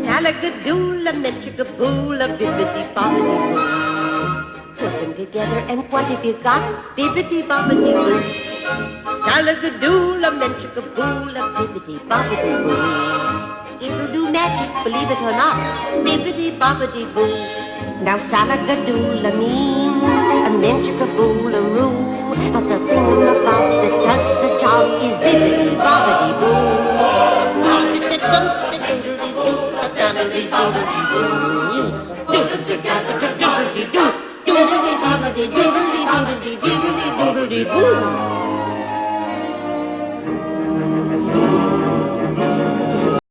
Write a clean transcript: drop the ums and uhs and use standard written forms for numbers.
Salagadoola, menchikaboola, bibbidi-bobbidi-boo. Put them together and what have you got? Bibbidi-bobbidi-boo. Salagadoola, menchikaboola, bibbidi-bobbidi-boo. It'll do magic, believe it or not. Bibbidi-bobbidi-boo. Now salagadoola means a menchikaboola-roo. But the thing about that does the job is bibbidi-bobbidi-boo. Doodly-doodly-doodly-doodly-doodly-doodly-doodly-doodly-doodly-doodly-boo.